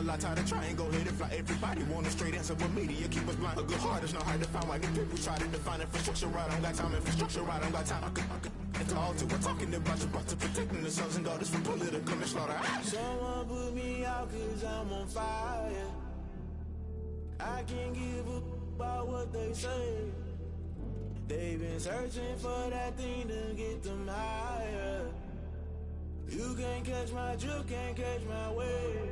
a lot tired of trying, go ahead and fly. Everybody want a straight answer, but media keep us blind. A good heart is not hard to find. Why the people try to define infrastructure right? I don't got time. Infrastructure right, I don't got time. I could talk to. We're talking about protecting the sons and daughters from political slaughter. Someone put me out 'cause I'm on fire. I can't give up about what they say. They've been searching for that thing to get them higher. You can't catch my drift, can't catch my wave.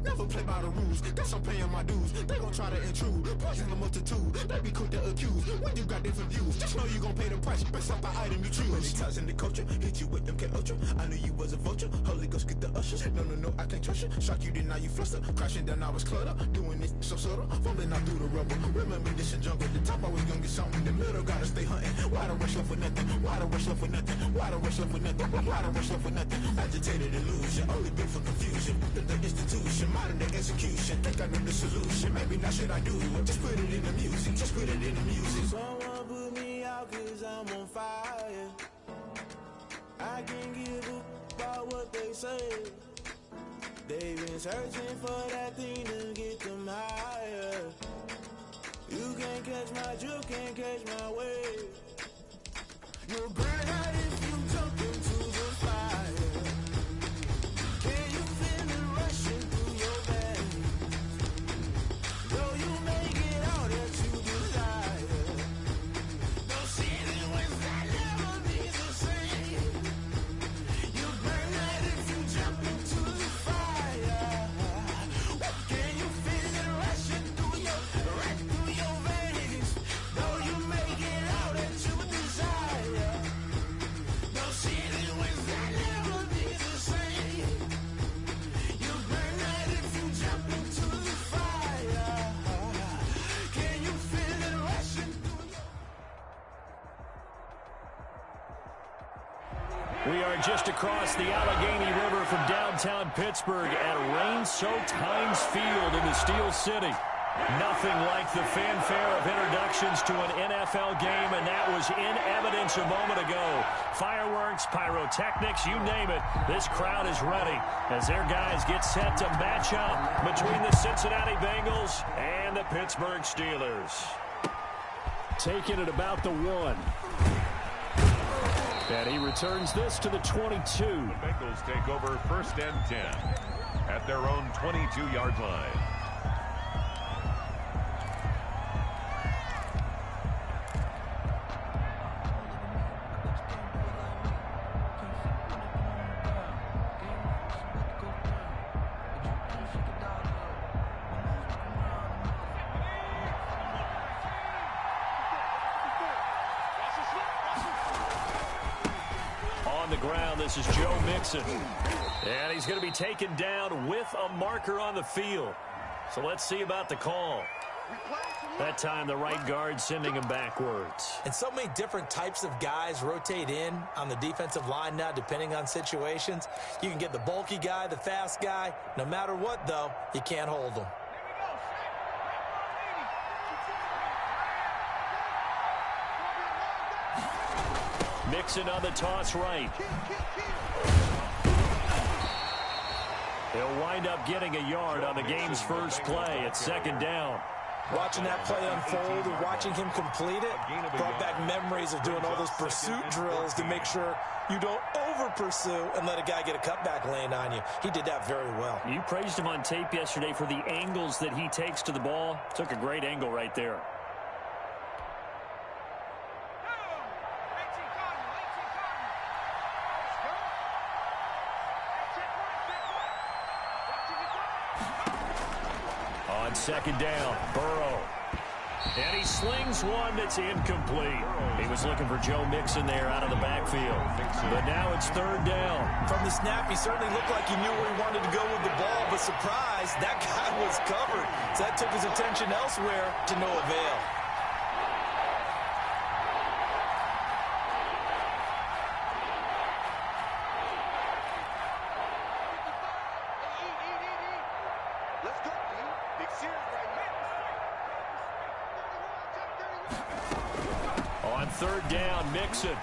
Never play by the rules, that's I'm paying my dues. They gon' try to intrude, poison the multitude. They be quick to accuse, when you got different views. Just know you gon' pay the price, based off the item you choose. Many ties in the culture, hit you with MK Ultra. I knew you was a vulture, Holy Ghost get the ushers. No, I can't trust you. Shock you, then now you fluster. Crashing down, I was cluttered. Doing this so subtle, fumbling out through the rubble. Remember this in jungle, the top always gonna get something. The middle gotta stay hunting. Why the rush left for nothing? Why the rush left for nothing? Why the rush left for nothing? Why the rush left for nothing? Agitated illusion, only built for confusion. The institution, modern day execution. Think I know the solution. Maybe not should I do it? Just put it in the music. Just put it in the music. Someone put me out 'cause I'm on fire. I can't give up about what they say. They've been searching for that thing to get them higher. You can't catch my drift, can't catch my wave. You'll burn out if you jump into the fire. Can you feel it rushing through your veins? Though you make it all that you desire. No ceiling when that never be the same. You burn out if you jump into the fire. Can you feel it rushing through right through your veins? Though you make it all that you desire. No ceiling when that never be the same. You burn out if you jump into the fire. Can you feel it rushing through your... We are just across the Allegheny River from downtown Pittsburgh at rain-soaked Heinz Field in the Steel City. Nothing like the fanfare of introductions to an NFL game, and that was in evidence a moment ago. Fireworks, pyrotechnics, you name it. This crowd is ready as their guys get set to match up between the Cincinnati Bengals and the Pittsburgh Steelers. Taking it about the 1. And he returns this to the 22. The Bengals take over 1st and 10 at their own 22-yard line. On the ground, this is Joe Mixon. And he's going to be taken down with a marker on the field. So let's see about the call. That time, the right guard sending him backwards. And so many different types of guys rotate in on the defensive line now, depending on situations. You can get the bulky guy, the fast guy. No matter what, though, you can't hold them. Mixon on the toss right. He'll wind up getting a yard on the game's first play at 2nd down. Watching that play unfold and watching him complete it brought back memories of doing all those pursuit drills to make sure you don't over-pursue and let a guy get a cutback lane on you. He did that very well. You praised him on tape yesterday for the angles that he takes to the ball. Took a great angle right there. On 2nd down, Burrow. And he slings one that's incomplete. He was looking for Joe Mixon there out of the backfield. But now it's 3rd down. From the snap, he certainly looked like he knew where he wanted to go with the ball, but surprise, that guy was covered. So that took his attention elsewhere to no avail. On third down, Mixon.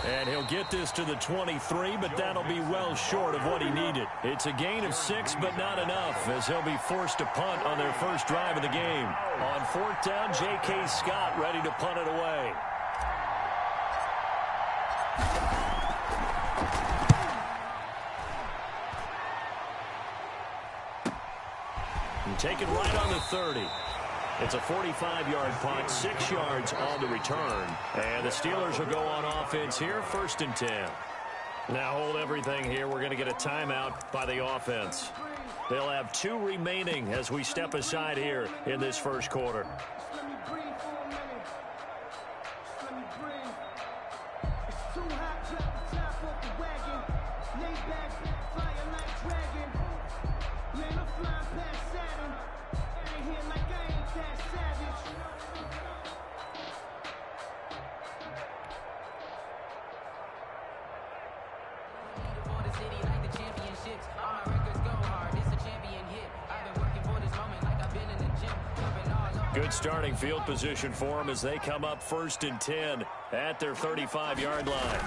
And he'll get this to the 23, but that'll be well short of what he needed. It's a gain of 6, but not enough, as he'll be forced to punt on their first drive of the game. On fourth down, J.K. Scott ready to punt it away. And taken right on the 30. It's a 45-yard punt, 6 yards on the return. And the Steelers will go on offense here, 1st and 10. Now hold everything here. We're going to get a timeout by the offense. They'll have 2 remaining as we step aside here in this first quarter. Good starting field position for them as they come up 1st and 10 at their 35-yard line.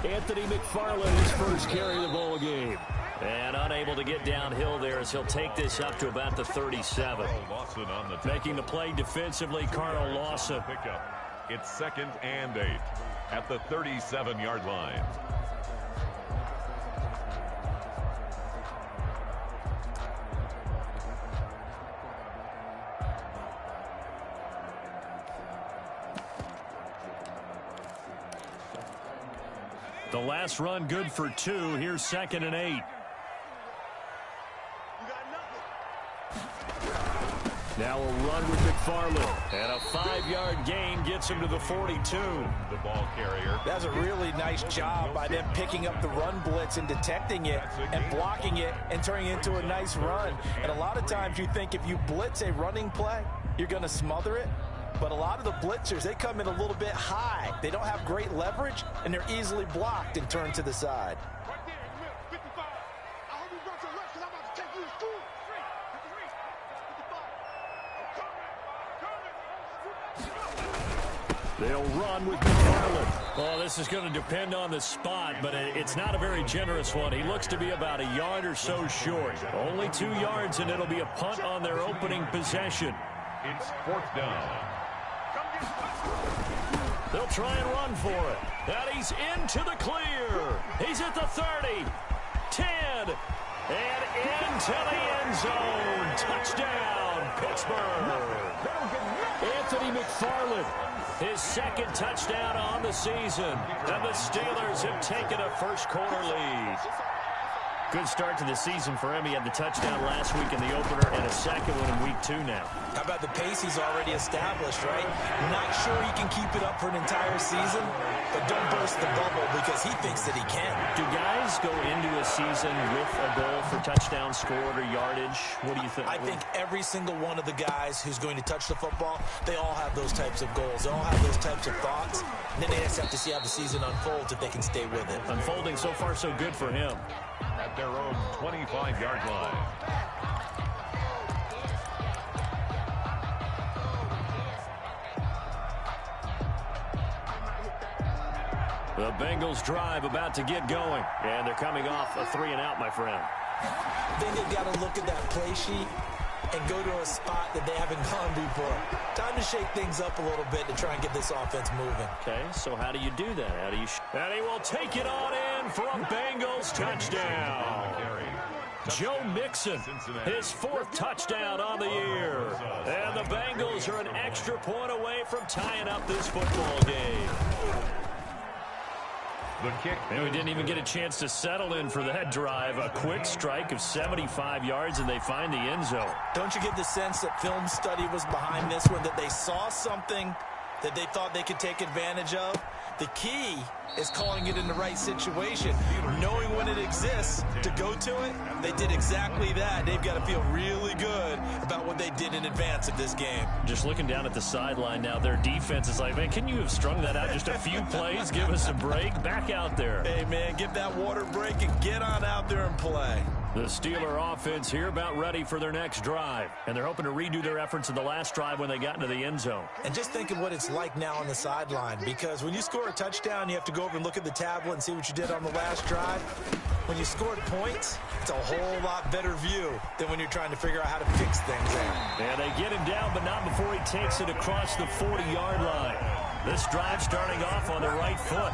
Anthony McFarland, his first carry of the ball game. And unable to get downhill there as he'll take this up to about the 37. Making the play defensively, Carl Lawson. It's 2nd and 8 at the 37-yard line. The last run good for 2. Here's 2nd and 8. Now a run with McFarland. And a 5-yard gain gets him to the 42. The ball carrier. That's a really nice job by them picking up the run blitz and detecting it and blocking it and turning it into a nice run. And a lot of times you think if you blitz a running play, you're going to smother it. But a lot of the blitzers, they come in a little bit high. They don't have great leverage, and they're easily blocked and turned to the side. They'll run with McFarland. Oh, this is going to depend on the spot, but it's not a very generous one. He looks to be about a yard or so short. Only 2 yards, and it'll be a punt on their opening possession. It's 4th down. They'll try and run for it. And he's into the clear. He's at the 30, 10, and into the end zone. Touchdown, Pittsburgh. Anthony McFarland, his 2nd touchdown on the season. And the Steelers have taken a first quarter lead. Good start to the season for him. He had the touchdown last week in the opener and a 2nd one in week 2 now. How about the pace he's already established, right? Not sure he can keep it up for an entire season, but don't burst the bubble because he thinks that he can. Do guys go into a season with a goal for touchdown scored or yardage? What do you think? I think every single one of the guys who's going to touch the football, they all have those types of goals. They all have those types of thoughts. And then they just have to see how the season unfolds if they can stay with it. Unfolding so far so good for him. At their own 25-yard line. The Bengals drive about to get going. And they're coming off a 3-and-out, my friend. Then they've got to look at that play sheet and go to a spot that they haven't gone before. Time to shake things up a little bit to try and get this offense moving. Okay, so how do you do that? How do you? And he will take it on in for a Bengals touchdown. Joe Mixon, his 4th touchdown on the year. And the Bengals are an extra point away from tying up this football game. The kick. And we didn't even get a chance to settle in for that drive. A quick strike of 75 yards, and they find the end zone. Don't you get the sense that film study was behind this one, that they saw something that they thought they could take advantage of? The key is calling it in the right situation, knowing when it exists to go to it. They did exactly that. They've got to feel really good about what they did in advance of this game. Just looking down at the sideline now, their defense is like, man, can you have strung that out just a few plays? Give us a break. Back out there. Hey, man, give that water break and get on out there and play. The Steeler offense here about ready for their next drive. And they're hoping to redo their efforts in the last drive when they got into the end zone. And just think of what it's like now on the sideline, because when you score a touchdown, you have to go over and look at the tablet and see what you did on the last drive. When you scored points, it's a whole lot better view than when you're trying to figure out how to fix things there. And they get him down, but not before he takes it across the 40-yard line. This drive starting off on the right foot,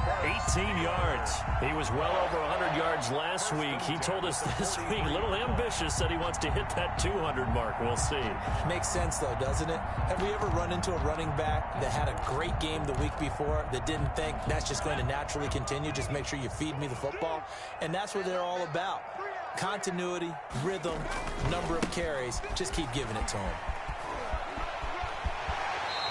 18 yards. He was well over 100 yards last week. He told us this week, a little ambitious, that he wants to hit that 200 mark. We'll see. Makes sense, though, doesn't it? Have we ever run into a running back that had a great game the week before that didn't think that's just going to naturally continue? Just make sure you feed me the football. And that's what they're all about. Continuity, rhythm, number of carries. Just keep giving it to him.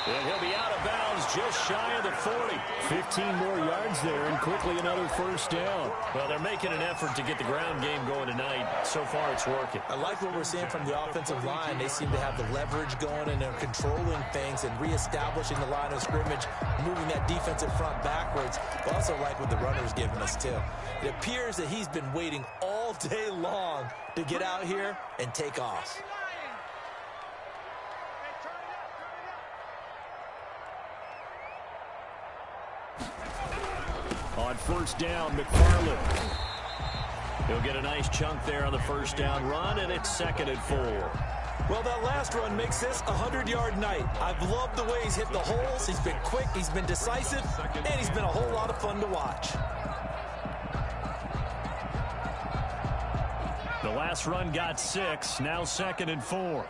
And he'll be out of bounds just shy of the 40. 15 more yards there and quickly another first down. Well, they're making an effort to get the ground game going tonight. So far, it's working. I like what we're seeing from the offensive line. They seem to have the leverage going, and they're controlling things and reestablishing the line of scrimmage, moving that defensive front backwards. I also like what the runner's giving us, too. It appears that he's been waiting all day long to get out here and take off. On first down, McFarland. He'll get a nice chunk there on the first down run, and it's 2nd and 4. Well, that last run makes this a 100-yard night. I've loved the way he's hit the holes. He's been quick, he's been decisive, and he's been a whole lot of fun to watch. The last run got 6, now 2nd and 4.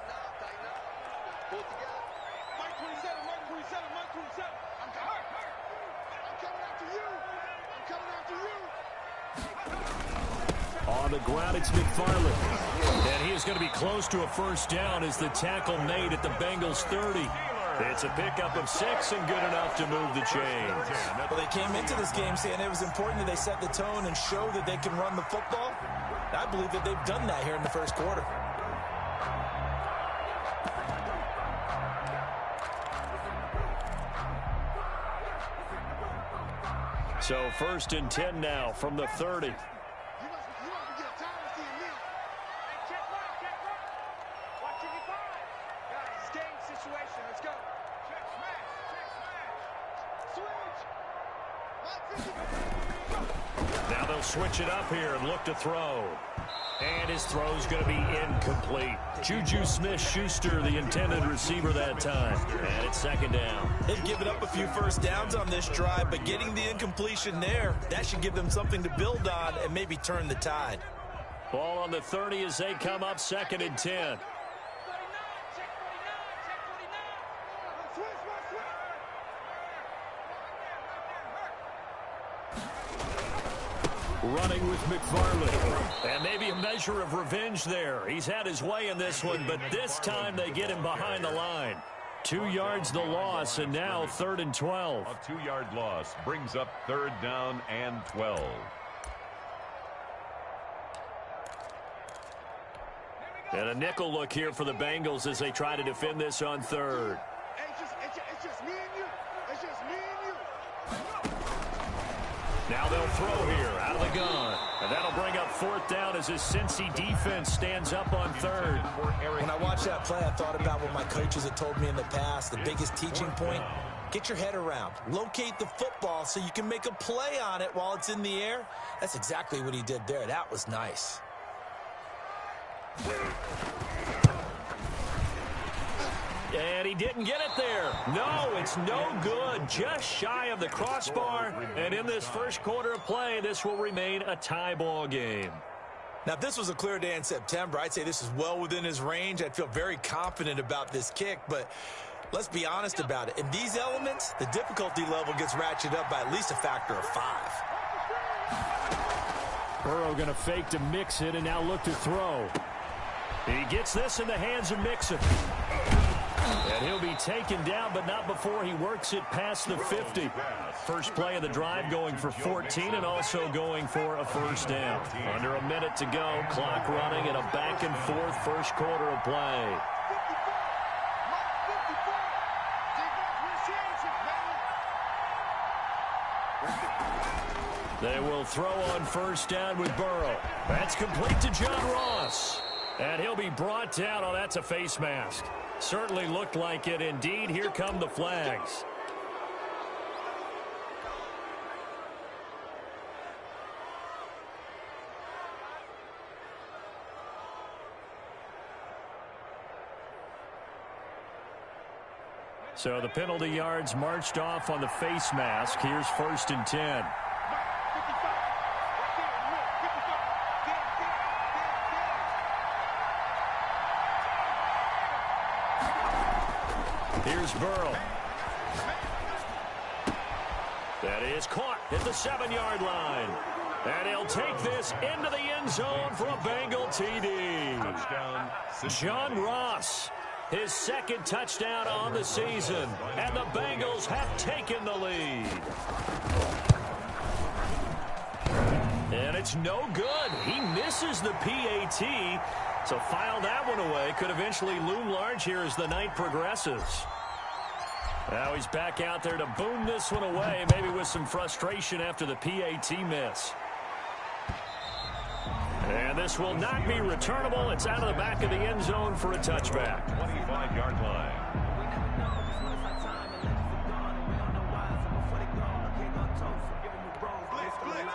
On the ground, it's McFarland. And he is going to be close to a first down as the tackle made at the Bengals 30. It's a pickup of 6 and good enough to move the chains. Well, they came into this game saying it was important that they set the tone and show that they can run the football. I believe that they've done that here in the first quarter. So 1st and 10 now from the 30. Now they'll switch it up here and look to throw. And his throw's going to be incomplete. Juju Smith-Schuster, the intended receiver that time. And it's 2nd down. They've given up a few first downs on this drive, but getting the incompletion there, that should give them something to build on and maybe turn the tide. Ball on the 30 as they come up 2nd and 10. Running with McFarland. And maybe a measure of revenge there. He's had his way in this one, but this time they get him behind the line. 2 yards the loss, and now 3rd and 12. A 2-yard loss brings up 3rd down and 12. And a nickel look here for the Bengals as they try to defend this on 3rd. It's just me and you. It's just me and you. Now they'll throw here out of the gun. And that'll bring up 4th down as his Cincy defense stands up on 3rd. When I watched that play, I thought about what my coaches had told me in the past. The biggest teaching point, get your head around. Locate the football so you can make a play on it while it's in the air. That's exactly what he did there. That was nice. And he didn't get it there. No, it's no good. Just shy of the crossbar. And in this first quarter of play, this will remain a tie ball game. Now, if this was a clear day in September, I'd say this is well within his range. I'd feel very confident about this kick, but let's be honest about it. In these elements, the difficulty level gets ratcheted up by at least a factor of 5. Burrow going to fake to Mixon and now look to throw. And he gets this in the hands of Mixon. And he'll be taken down, but not before he works it past the 50. First play of the drive going for 14 and also going for a first down. Under a minute to go, clock running and a back and forth first quarter of play. They will throw on first down with Burrow. That's complete to John Ross. And he'll be brought down. Oh, that's a face mask. Certainly looked like it. Indeed, here come the flags. So the penalty yards marched off on the face mask. Here's 1st and 10. Here's Burrow. That is caught at the 7-yard line. And he'll take this into the end zone for a Bengal TD. Touchdown. John Ross, his 2nd touchdown on the season. And the Bengals have taken the lead. And it's no good. He misses the PAT. So file that one away. Could eventually loom large here as the night progresses. Now he's back out there to boom this one away, maybe with some frustration after the PAT miss. And this will not be returnable. It's out of the back of the end zone for a touchback. 25-yard line.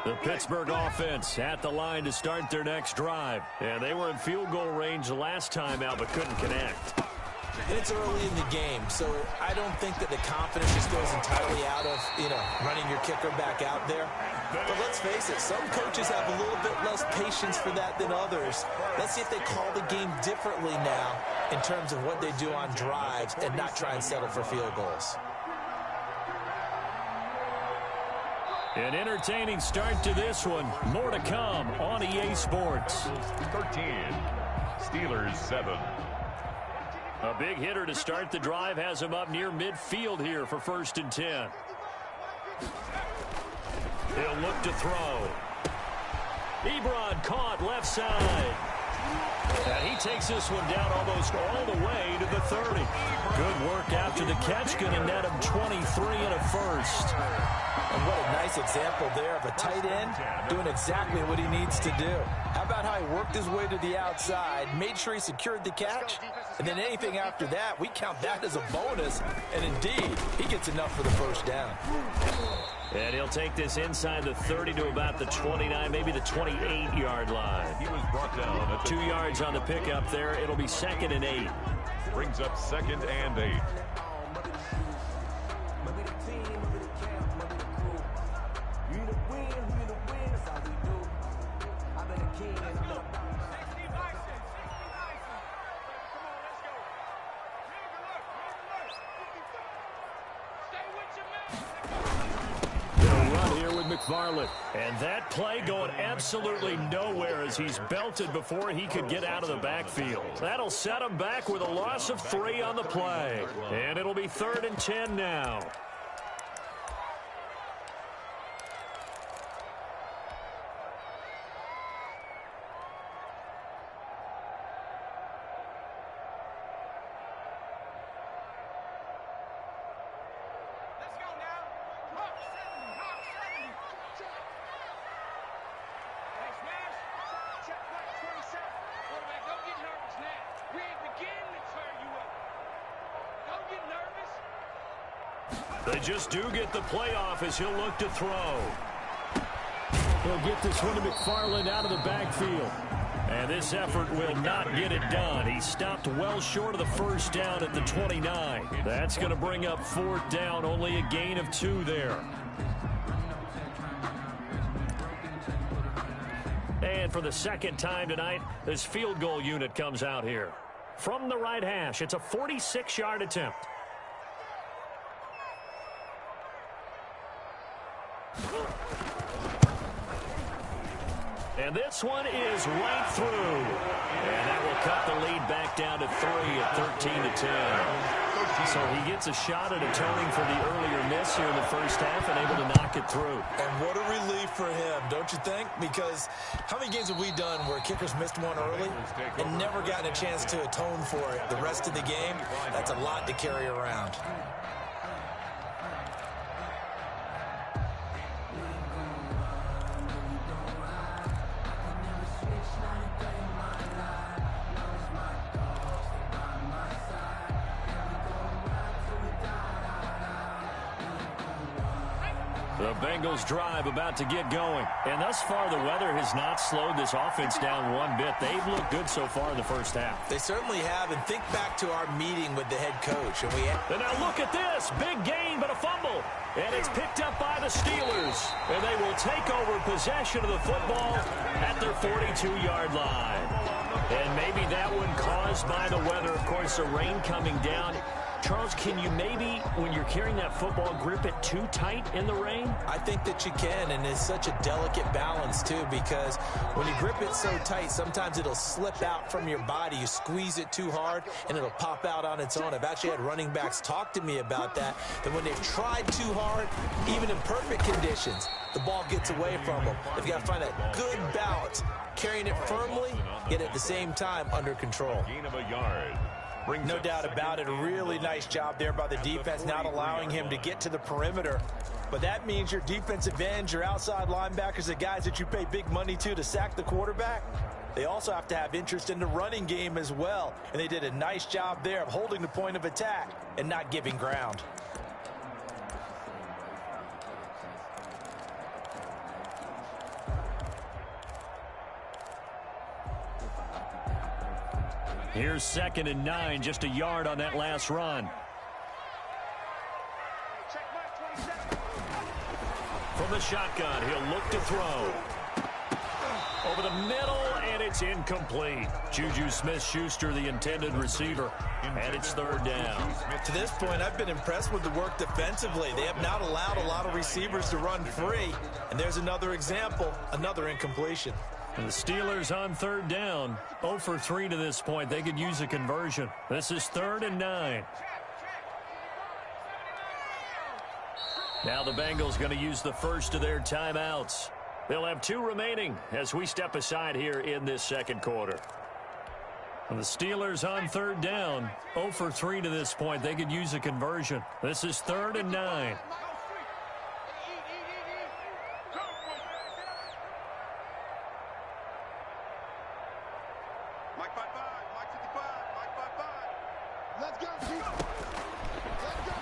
The Pittsburgh offense at the line to start their next drive. And they were in field goal range the last time out, but couldn't connect. It's early in the game, so I don't think that the confidence just goes entirely out of, running your kicker back out there. But let's face it, some coaches have a little bit less patience for that than others. Let's see if they call the game differently now in terms of what they do on drives and not try and settle for field goals. An entertaining start to this one. More to come on EA Sports. 13. Steelers 7. A big hitter to start the drive has him up near midfield here for 1st and 10. He'll look to throw. Ebron caught left side. And he takes this one down almost all the way to the 30. Good work after the catch. Going to net him 23 and a 1st. And what a nice example there of a tight end doing exactly what he needs to do. How about how he worked his way to the outside, made sure he secured the catch, and then anything after that, we count that as a bonus. And indeed, he gets enough for the 1st down. And he'll take this inside the 30 to about the 29, maybe the 28-yard line. He was brought down at 2 yards on the pickup there. It'll be 2nd and 8. Brings up 2nd and 8. McFarland. And that play going absolutely nowhere as he's belted before he could get out of the backfield. That'll set him back with a loss of 3 on the play. And it'll be 3rd and 10 now. They just do get the playoff as he'll look to throw. He'll get this one to McFarland out of the backfield. And this effort will not get it done. He stopped well short of the 1st down at the 29. That's going to bring up 4th down, only a gain of 2 there. And for the 2nd time tonight, this field goal unit comes out here. From the right hash, it's a 46-yard attempt. And this one is right through. And that will cut the lead back down to 3 at 13-10. So he gets a shot at atoning for the earlier miss here in the 1st half and able to knock it through. And what a relief for him, don't you think? Because how many games have we done where kickers missed one early and never gotten a chance to atone for it the rest of the game? That's a lot to carry around. The Bengals drive about to get going. And thus far, the weather has not slowed this offense down one bit. They've looked good so far in the first half. They certainly have. And think back to our meeting with the head coach. And now look at this. Big gain, but a fumble. And it's picked up by the Steelers. And they will take over possession of the football at their 42-yard line. And maybe that one caused by the weather. Of course, the rain coming down. Charles, can you maybe, when you're carrying that football, grip it too tight in the rain? I think that you can, and it's such a delicate balance, too, because when you grip it so tight, sometimes it'll slip out from your body. You squeeze it too hard, and it'll pop out on its own. I've actually had running backs talk to me about that when they've tried too hard, even in perfect conditions, the ball gets away from them. They've got to find that good balance, carrying it firmly, yet at the same time under control. Gain of a yard. No doubt about it. A really nice job there by the defense, not allowing him to get to the perimeter. But that means your defensive ends, your outside linebackers, the guys that you pay big money to sack the quarterback, they also have to have interest in the running game as well. And they did a nice job there of holding the point of attack and not giving ground. Here's 2nd and 9, just a yard on that last run. From the shotgun, he'll look to throw. Over the middle, and it's incomplete. Juju Smith-Schuster, the intended receiver, and it's 3rd down. To this point, I've been impressed with the work defensively. They have not allowed a lot of receivers to run free. And there's another example, another incompletion. And the Steelers on 3rd down, 0 for 3 to this point. They could use a conversion. This is 3rd and 9. Now the Bengals going to use the first of their timeouts. They'll have 2 remaining as we step aside here in this second quarter. And the Steelers on 3rd down, 0 for 3 to this point. They could use a conversion. This is 3rd and 9.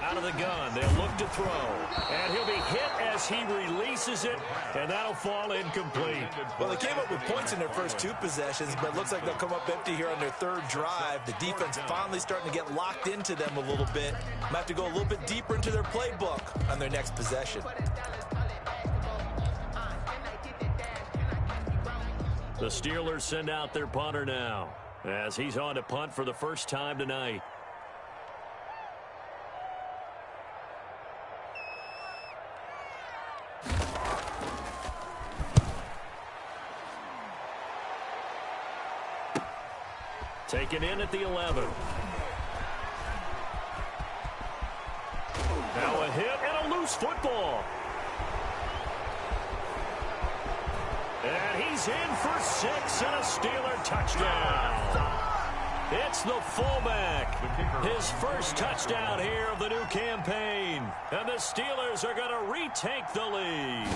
Out of the gun, they'll look to throw. And he'll be hit as he releases it, and that'll fall incomplete. Well, they came up with points in their first 2 possessions, but it looks like they'll come up empty here on their 3rd drive. The defense finally starting to get locked into them a little bit. Might have to go a little bit deeper into their playbook on their next possession. The Steelers send out their punter now, as he's on to punt for the first time tonight. Taken in at the 11. Now a hit and a loose football. And he's in for 6 and a Steeler touchdown. It's the fullback. His first touchdown here of the new campaign. And the Steelers are going to retake the lead.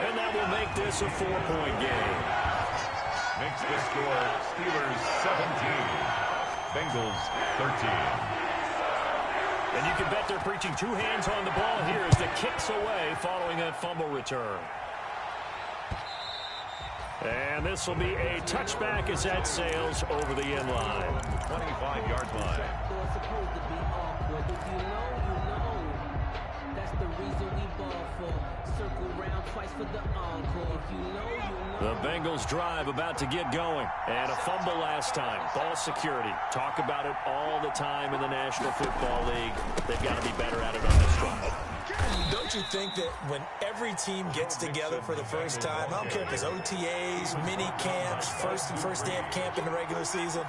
And that will make this a 4-point game. Makes the score Steelers 17, Bengals 13. And you can bet they're preaching 2 hands on the ball here as the kick's away following that fumble return. And this will be a touchback as that sails over the end line. 25-yard line. The Bengals drive about to get going. And a fumble last time. Ball security. Talk about it all the time in the National Football League. They've got to be better at it on this one. Don't you think that when every team gets together for the first time, I don't care if it's OTAs, mini camps, first day of camp in the regular season,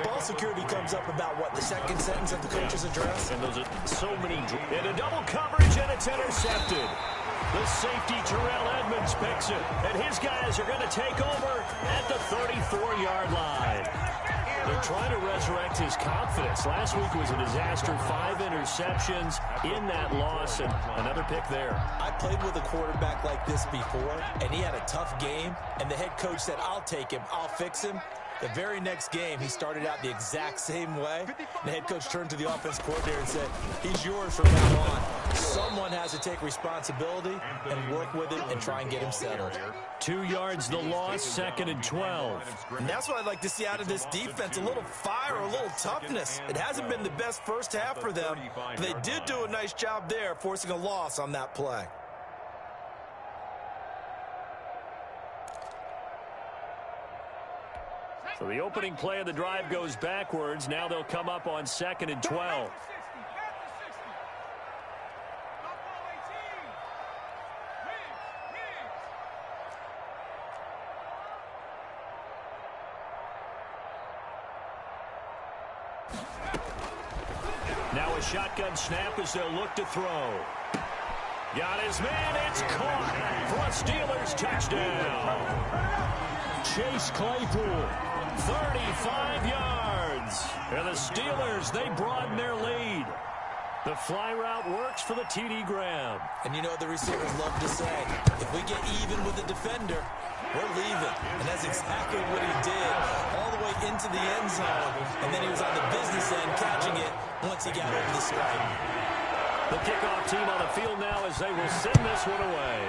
ball security comes up about, what, the second sentence of the coach's address? And those are so many. In a double coverage, and it's intercepted. The safety, Terrell Edmonds, picks it. And his guys are going to take over at the 34-yard line. They're trying to resurrect his confidence. Last week was a disaster. 5 interceptions in that loss, and another pick there. I played with a quarterback like this before, and he had a tough game, and the head coach said, I'll take him, I'll fix him. The very next game, he started out the exact same way. The head coach turned to the offense coordinator and said, he's yours from now on. Someone has to take responsibility and work with him and try and get him settled. 2 yards the loss, 2nd and 12. And that's what I'd like to see out of this defense, a little fire, a little toughness. It hasn't been the best first half for them, but they did do a nice job there, forcing a loss on that play. So the opening play of the drive goes backwards. Now they'll come up on 2nd and 12. Now a shotgun snap as they'll look to throw. Got his man. It's caught for a Steelers touchdown. Chase Claypool, 35 yards. And the Steelers, they broaden their lead. The fly route works for the TD Graham. And you know what the receivers love to say? If we get even with the defender, we're leaving. And that's exactly what he did, all the way into the end zone. And then he was on the business end catching it once he got over the stripe. The kickoff team on the field now as they will send this one away.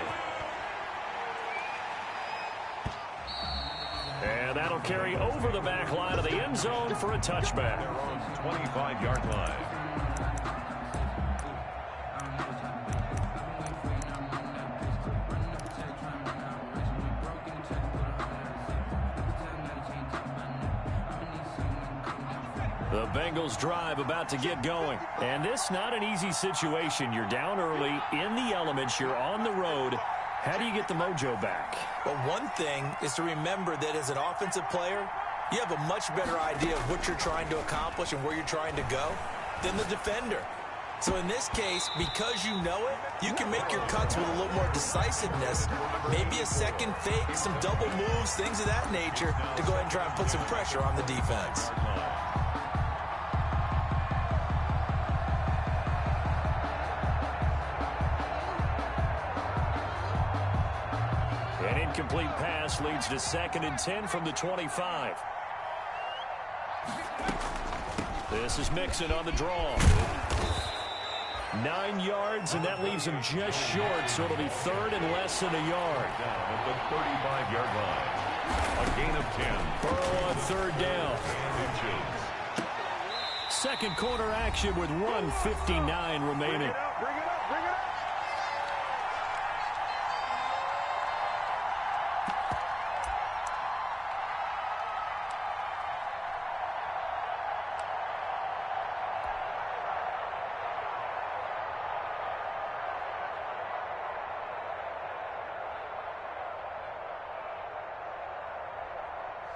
And that'll carry over the back line of the end zone for a touchback. 25-yard line. The Bengals drive about to get going. And this not an easy situation. You're down early, in the elements, you're on the road. How do you get the mojo back? Well, one thing is to remember that as an offensive player, you have a much better idea of what you're trying to accomplish and where you're trying to go than the defender. So in this case, because you know it, you can make your cuts with a little more decisiveness, maybe a second fake, some double moves, things of that nature, to go ahead and try and put some pressure on the defense. An incomplete pass leads to 2nd and 10 from the 25. This is Mixon on the draw. 9 yards, and that leaves him just short, so it'll be 3rd and less than a yard. Down at the 35-yard line. A gain of 10. Burrow on 3rd down. And inches. Second quarter action with 1:59 remaining.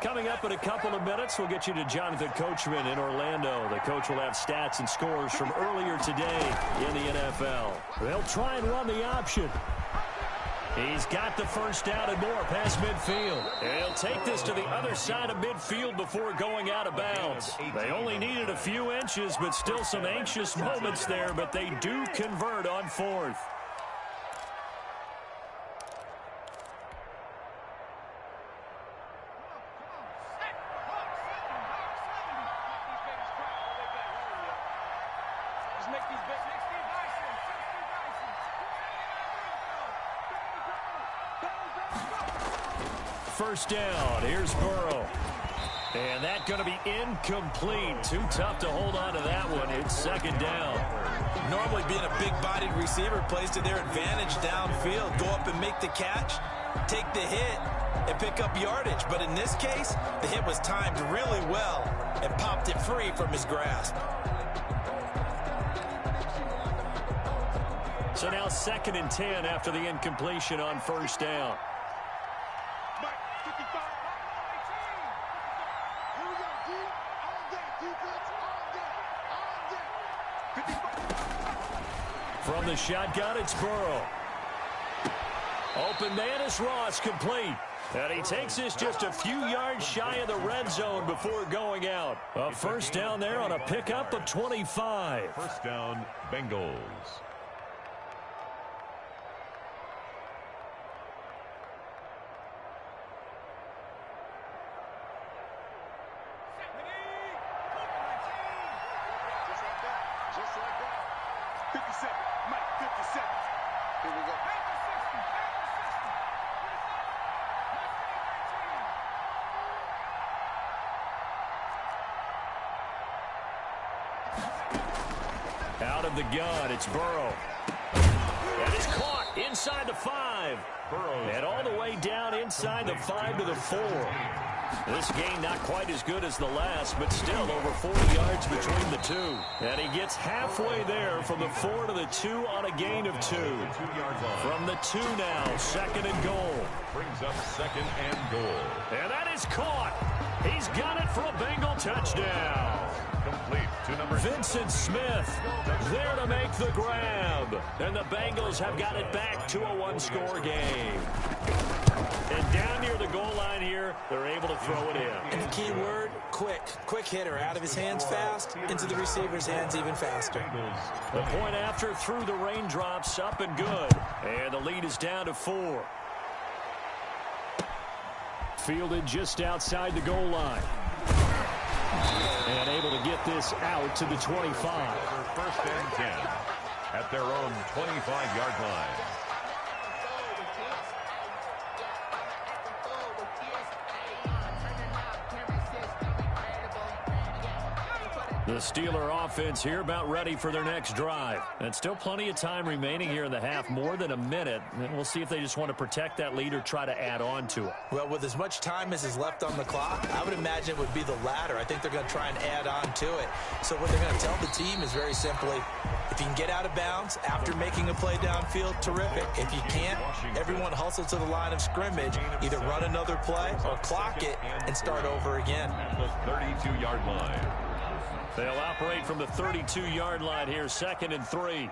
Coming up in a couple of minutes, we'll get you to Jonathan Coachman in Orlando. The coach will have stats and scores from earlier today in the NFL. They'll try and run the option. He's got the first down and more past midfield. He'll take this to the other side of midfield before going out of bounds. They only needed a few inches, but still some anxious moments there, but they do convert on 4th. First down. Here's Burrow. And that's going to be incomplete. Too tough to hold on to that one. It's 2nd down. Normally being a big-bodied receiver plays to their advantage downfield. Go up and make the catch, take the hit, and pick up yardage. But in this case, the hit was timed really well and popped it free from his grasp. So now 2nd and 10 after the incompletion on first down. From the shotgun, it's Burrow. Open man is Ross, complete. And he takes this just a few yards shy of the red zone before going out. A first down there on a pickup of 25. First down, Bengals. Out of the gun, it's Burrow. And it's caught inside the 5. And all the way down inside the 5 to the 4. This game not quite as good as the last, but still over 40 yards between the two. And he gets halfway there from the 4 to the 2 on a gain of 2. From the 2 now, 2nd and goal. Brings up 2nd and goal. And that is caught. He's got it for a Bengal touchdown. Complete to number Vincent Smith there to make the grab. And the Bengals have got it back to a one-score game. And down near the goal line here, they're able to throw it in. And the key word, quick. Quick hitter. Out of his hands fast, into the receiver's hands even faster. The point after through the raindrops, up and good. And the lead is down to 4. Fielded just outside the goal line. And able to get this out to the 25. 1st and 10 at their own 25-yard line. The Steeler offense here about ready for their next drive. And still plenty of time remaining here in the half, more than a minute. And we'll see if they just want to protect that lead or try to add on to it. Well, with as much time as is left on the clock, I would imagine it would be the latter. I think they're going to try and add on to it. So what they're going to tell the team is very simply, if you can get out of bounds after making a play downfield, terrific. If you can't, everyone hustle to the line of scrimmage, either run another play or clock it and start over again. At the 32-yard line. They'll operate from the 32-yard line here, 2nd and 3.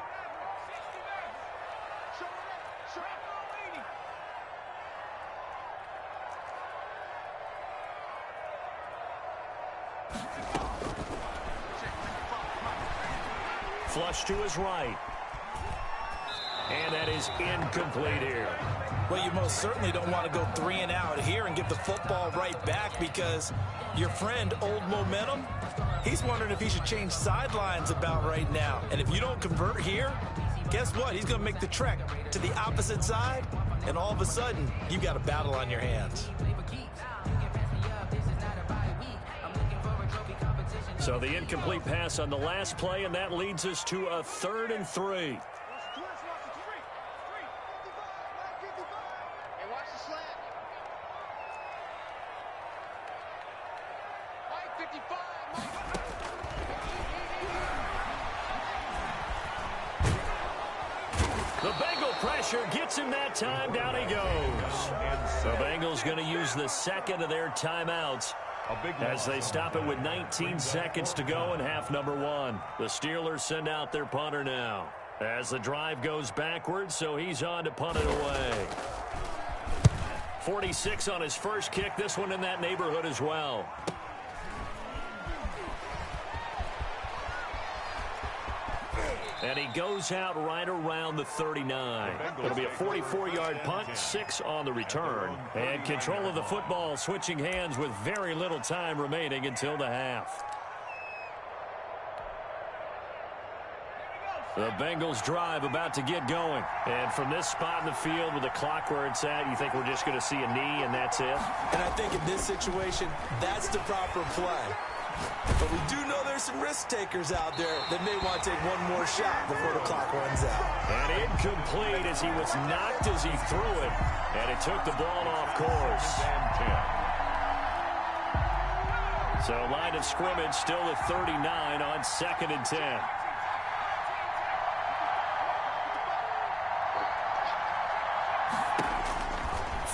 Flush to his right. And that is incomplete here. Well, you most certainly don't want to go 3 and out here and give the football right back, because your friend, Old Momentum, he's wondering if he should change sidelines about right now. And if you don't convert here, guess what? He's going to make the trek to the opposite side, and all of a sudden, you've got a battle on your hands. So the incomplete pass on the last play, and that leads us to a 3rd and 3. The Bengal pressure gets him that time. Down he goes. The Bengals going to use the 2nd of their timeouts as they stop it with 19 seconds to go in half number 1. The Steelers send out their punter now as the drive goes backwards, so he's on to punt it away. 46 on his first kick. This one in that neighborhood as well. And he goes out right around the 39. It'll be a 44-yard punt, 6 on the return. And control of the football switching hands with very little time remaining until the half. The Bengals drive about to get going. And from this spot in the field with the clock where it's at, you think we're just going to see a knee and that's it? And I think in this situation, that's the proper play. But we do know there's some risk takers out there that may want to take one more shot before the clock runs out. And incomplete as he was knocked as he threw it. And it took the ball off course. So line of scrimmage still at 39 on 2nd and 10.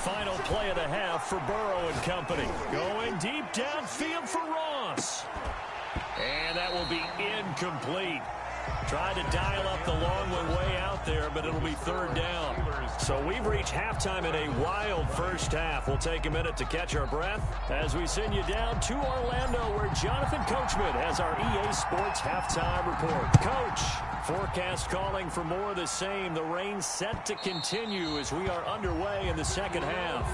Final play of the half for Burrow and company. Going deep downfield for Ross. And that will be incomplete. Tried to dial up the long one way out there, but it'll be 3rd down. So we've reached halftime in a wild first half. We'll take a minute to catch our breath as we send you down to Orlando, where Jonathan Coachman has our EA Sports halftime report. Coach, forecast calling for more of the same. The rain set to continue as we are underway in the second half.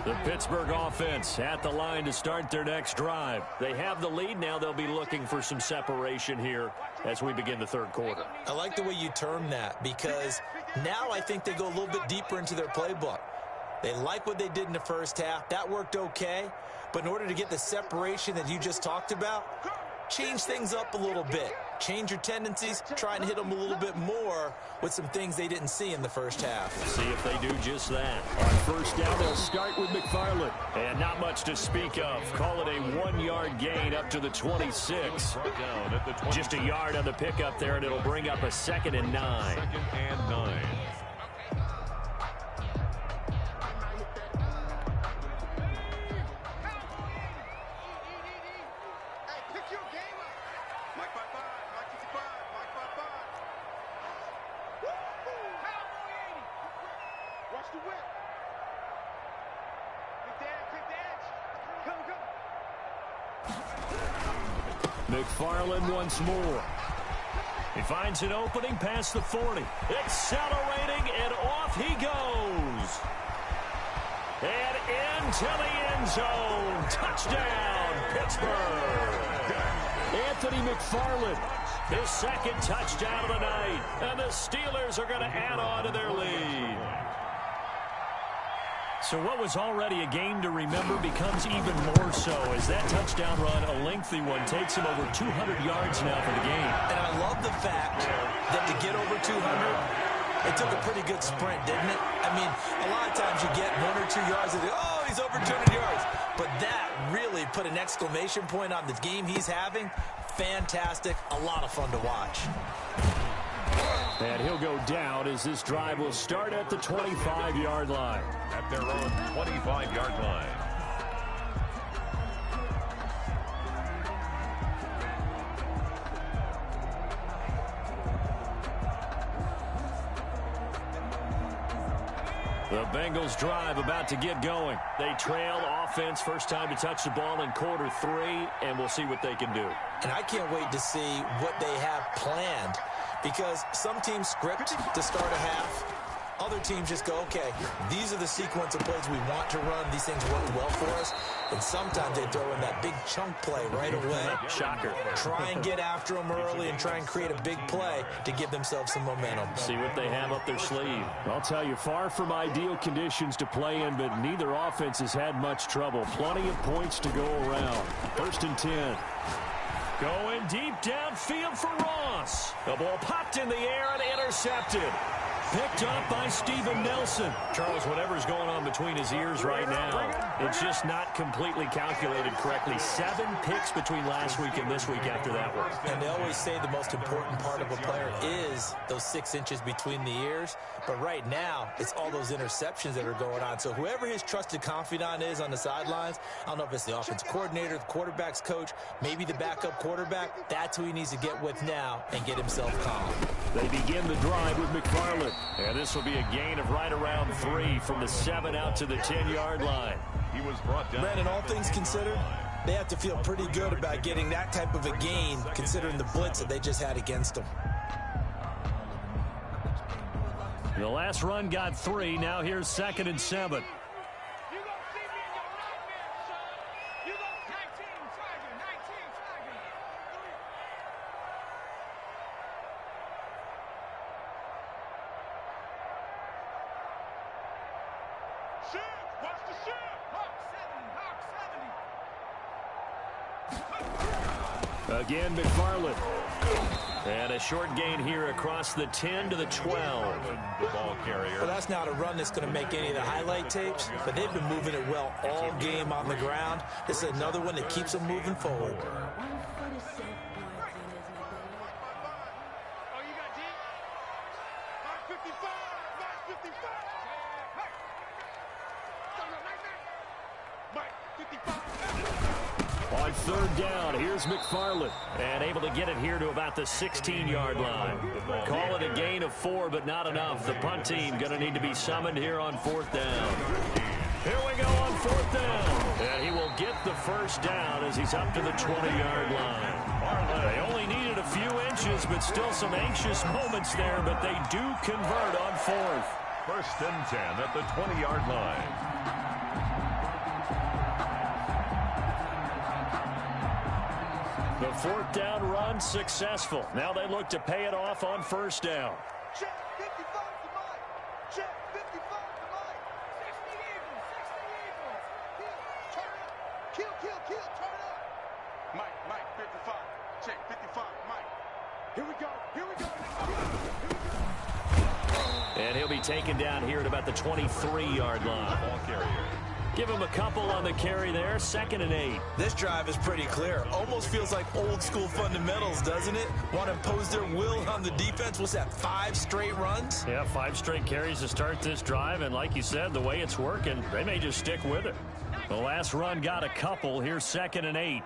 The Pittsburgh offense at the line to start their next drive. They have the lead. Now they'll be looking for some separation here as we begin the third quarter. I like the way you term that, because now I think they go a little bit deeper into their playbook. They like what they did in the first half. That worked okay. But in order to get the separation that you just talked about, change things up a little bit. Change your tendencies, try and hit them a little bit more with some things they didn't see in the first half. See if they do just that. On first down, they'll start with McFarland. And not much to speak of. Call it a 1-yard gain up to the 26. Just a yard on the pickup there, and it'll bring up a 2nd and 9. 2nd and 9. McFarland once more. He finds an opening past the 40. Accelerating, and off he goes. And into the end zone. Touchdown, Pittsburgh. Anthony McFarland, his 2nd touchdown of the night. And the Steelers are going to add on to their lead. So what was already a game to remember becomes even more so as that touchdown run, a lengthy one, takes him over 200 yards now for the game. And I love the fact that to get over 200, it took a pretty good sprint, didn't it? I mean, a lot of times you get 1 or 2 yards and oh, he's over 200 yards. But that really put an exclamation point on the game he's having. Fantastic. A lot of fun to watch. And he'll go down as this drive will start at the 25-yard line. At their own 25-yard line. The Bengals drive about to get going. They trail offense, first time to touch the ball in quarter 3, and we'll see what they can do. And I can't wait to see what they have planned, because some teams script to start a half. Other teams just go, okay, these are the sequence of plays we want to run. These things work well for us. And sometimes they throw in that big chunk play right away. Shocker. Try and get after them early and try and create a big play to give themselves some momentum. See what they have up their sleeve. I'll tell you, far from ideal conditions to play in, but neither offense has had much trouble. Plenty of points to go around. 1st and 10. Going deep downfield for Ross. The ball popped in the air and intercepted. Picked up by Steven Nelson. Charles, whatever's going on between his ears right now, it's just not completely calculated correctly. 7 picks between last week and this week after that one. And they always say the most important part of a player is those 6 inches between the ears. But right now, it's all those interceptions that are going on. So whoever his trusted confidant is on the sidelines, I don't know if it's the offensive coordinator, the quarterback's coach, maybe the backup quarterback, that's who he needs to get with now and get himself calm. They begin the drive with McFarland. And this will be a gain of right around 3 from the 7 out to the 10-yard line. He was brought down. Brandon, all things considered, they have to feel pretty good about getting that type of a gain considering the blitz that they just had against them. The last run got 3. Now here's 2nd and 7. Again, McFarland. And a short gain here across the 10 to the 12. The ball carrier. Well, that's not a run that's going to make any of the highlight tapes, but they've been moving it well all game on the ground. This is another one that keeps them moving forward. On 3rd down, here's McFarland. And able to get it here to about the 16-yard line. Call it a gain of 4, but not enough. The punt team going to need to be summoned here on 4th down. Here we go on 4th down. And he will get the first down as he's up to the 20-yard line. They only needed a few inches, but still some anxious moments there, but they do convert on 4th. 1st and 10 at the 20-yard line. 4th down run successful. Now they look to pay it off on 1st down. Check 55 to Mike. Check 55 to Mike. 60 Eagles. 60 Eagles. Kill. Turn up. Kill. Turn up. Mike, 55. Check 55, Mike. Here we go. And he'll be taken down here at about the 23-yard line. Ball carrier. Give him a couple on the carry there. 2nd and 8. This drive is pretty clear. Almost feels like old school fundamentals, doesn't it? Want to impose their will on the defense. What's that, 5 straight runs? Yeah, 5 straight carries to start this drive. And like you said, the way it's working, they may just stick with it. The last run got a couple. Here's 2nd and 8.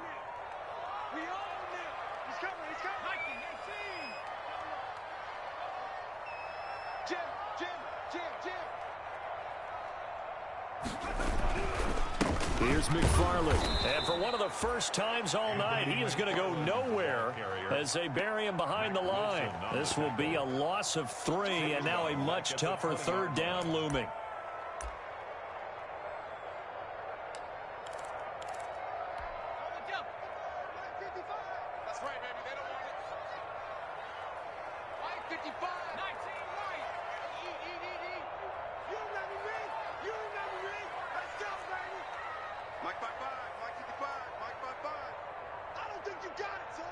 Here's McFarland. And for one of the first times all night, he is going to go nowhere as they bury him behind the line. This will be a loss of 3, and now a much tougher 3rd down looming. That's right, baby. They don't want it. Mike 55. 19, Mike. Eat. You remember me? Let's go, baby. Mike 55. Mike 55. Mike 55. I don't think you got it, son.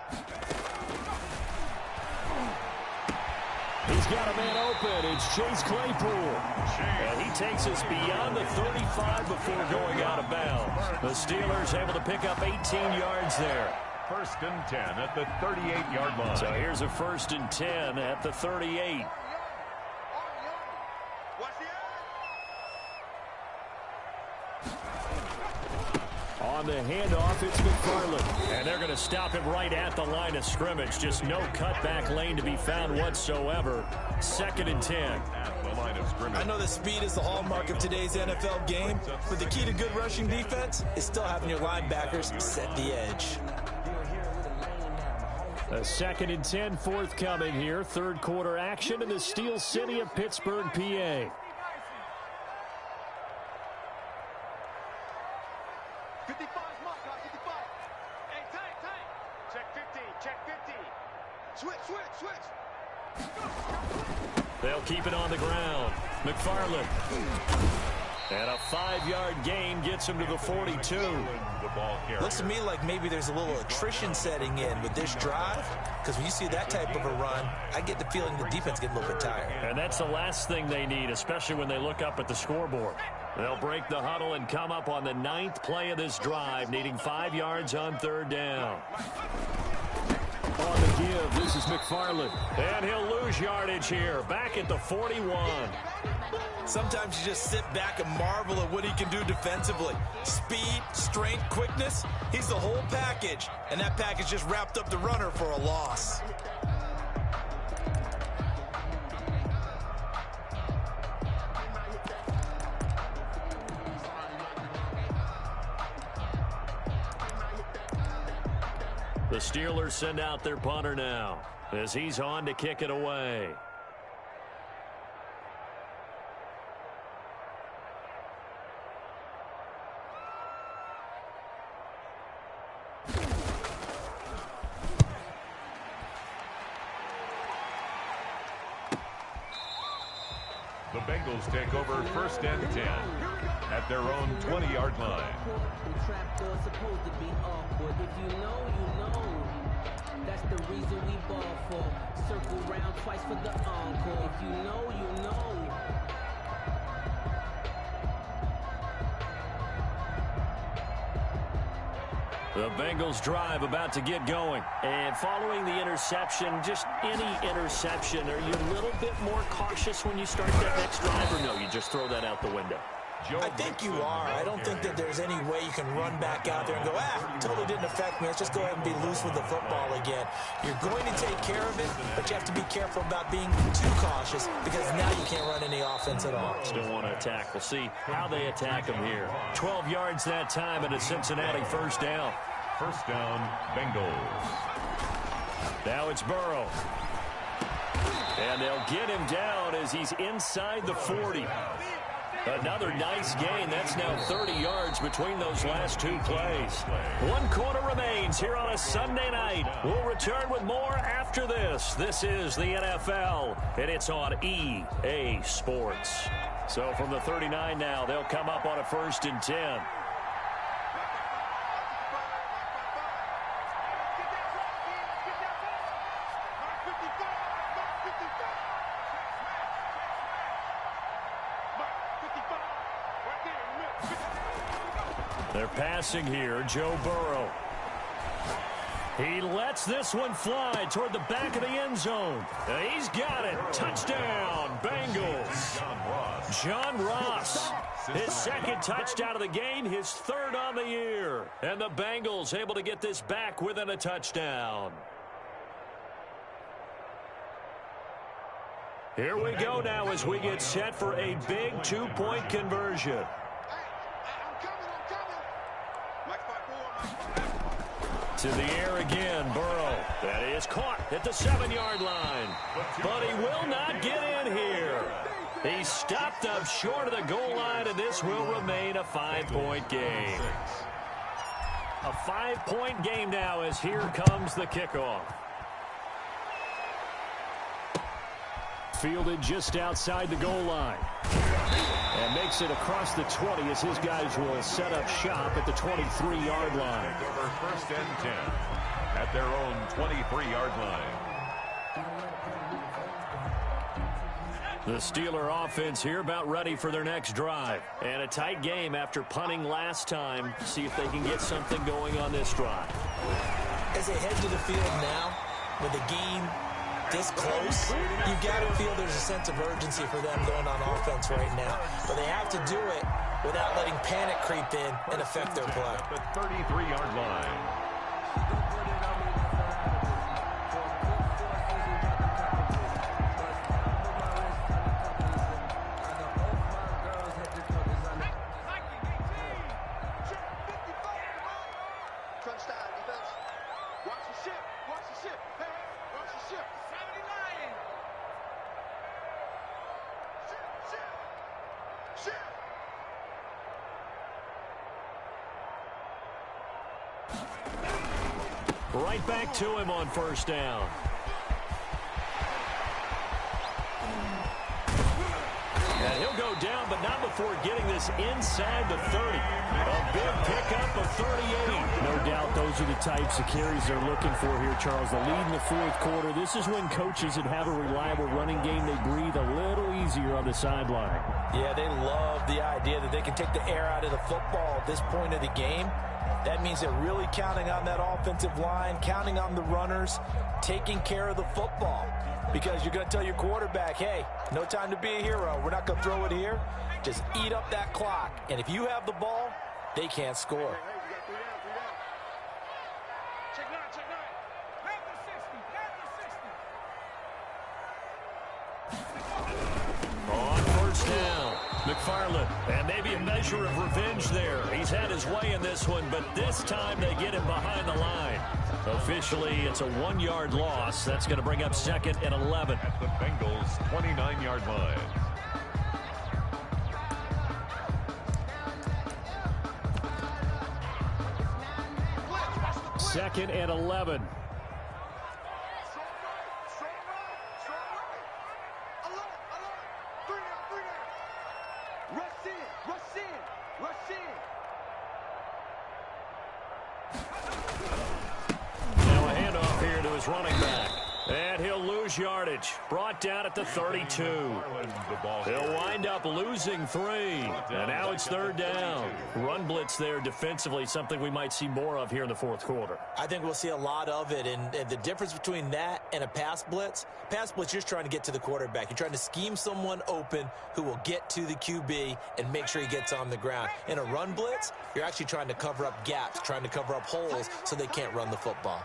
He's got a man open. It's Chase Claypool. And he takes us beyond the 35 before going out of bounds. The Steelers able to pick up 18 yards there. 1st and 10 at the 38-yard line. So here's a 1st and 10 at the 38. Watch the On the handoff, it's McFarland. And they're going to stop him right at the line of scrimmage. Just no cutback lane to be found whatsoever. 2nd and 10. At the line of scrimmage. I know that speed is the hallmark of today's NFL game, but the key to good rushing defense is still having your linebackers set the edge. A 2nd and 10 forthcoming here. 3rd quarter action in the Steel City of Pittsburgh, PA. 55, Mike, 55. Hey, tank. Check 50. Switch. They'll keep it on the ground. McFarland. And a 5-yard gain gets him to the 42. The ball carrier. Looks to me like maybe there's a little attrition setting in with this drive, because when you see that type of a run, I get the feeling the defense getting a little bit tired. And that's the last thing they need, especially when they look up at the scoreboard. They'll break the huddle and come up on the 9th play of this drive, needing 5 yards on 3rd down. On the give, this is McFarland. And he'll lose yardage here, back at the 41. Sometimes you just sit back and marvel at what he can do defensively. Speed, strength, quickness, he's the whole package. And that package just wrapped up the runner for a loss. The Steelers send out their punter now as he's on to kick it away. The Bengals take over 1st and 10 at their own 20-yard line. The trapdoor's supposed to be awkward. If you know, you know. That's the reason we ball for. Circle round twice for the encore. If you know, you know. The Bengals drive about to get going. And following the interception, just any interception, are you a little bit more cautious when you start that next drive, or no, you just throw that out the window? I think you are. I don't think that there's any way you can run back out there and go, totally didn't affect me. Let's just go ahead and be loose with the football again. You're going to take care of it, but you have to be careful about being too cautious because now you can't run any offense at all. Still want to attack. We'll see how they attack him here. 12 yards that time and a Cincinnati 1st down. 1st down, Bengals. Now it's Burrow. And they'll get him down as he's inside the 40. Another nice gain. That's now 30 yards between those last two plays. 1 quarter remains here on a Sunday night. We'll return with more after this. This is the NFL, and it's on EA Sports. So from the 39 now, they'll come up on a 1st and 10. They're passing here, Joe Burrow. He lets this one fly toward the back of the end zone. He's got it. Touchdown, Bengals. John Ross, his 2nd touchdown of the game, his 3rd on the year. And the Bengals able to get this back within a touchdown. Here we go now as we get set for a big 2-point conversion. To the air again, Burrow. That is caught at the 7-yard line. But he will not get in here. He stopped up short of the goal line, and this will remain a 5-point game. A 5-point game now as here comes the kickoff. Fielded just outside the goal line. And makes it across the 20 as his guys will set up shop at the 23-yard line. Over 1st and 10 at their own 23-yard line. The Steeler offense here about ready for their next drive. And a tight game after punting last time. See if they can get something going on this drive. As they head to the field now, with the game this close, you got to feel there's a sense of urgency for them going on offense right now. But they have to do it without letting panic creep in and affect their play. At the 33-yard line. Right back to him on 1st down. And he'll go down, but not before getting this inside the 30. A big pickup of 38. No doubt those are the types of carries they're looking for here, Charles. The lead in the 4th quarter. This is when coaches that have a reliable running game, they breathe a little easier on the sideline. Yeah, they love the idea that they can take the air out of the football at this point of the game. That means they're really counting on that offensive line, counting on the runners, taking care of the football. Because you're going to tell your quarterback, hey, no time to be a hero. We're not going to throw it here. Just eat up that clock. And if you have the ball, they can't score. On 1st down, McFarland. And maybe a measure of revenge there. He's had his way in this one, but this time they get him behind the line. Officially, it's a 1-yard loss. That's going to bring up 2nd and 11. At the Bengals' 29-yard line. Second and 11. Running back, and he'll lose yardage. Brought down at the 32. He'll wind up losing 3, and now it's 3rd down. Run blitz there defensively, something we might see more of here in the 4th quarter. I think we'll see a lot of it, and the difference between that and a pass blitz, you're just trying to get to the quarterback. You're trying to scheme someone open who will get to the QB and make sure he gets on the ground. In a run blitz, you're actually trying to cover up gaps, trying to cover up holes so they can't run the football.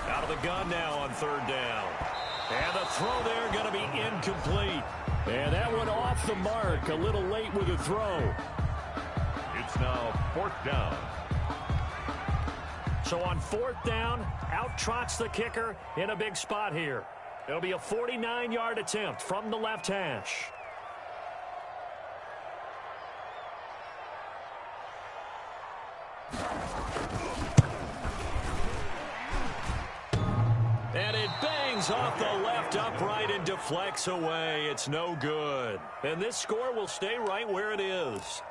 Out of the gun now on 3rd down. And the throw there going to be incomplete. And that one off the mark, a little late with a throw. It's now 4th down. So on 4th down, out trots the kicker in a big spot here. It'll be a 49-yard attempt from the left hash. And it bangs off the left upright and deflects away. It's no good. And this score will stay right where it is.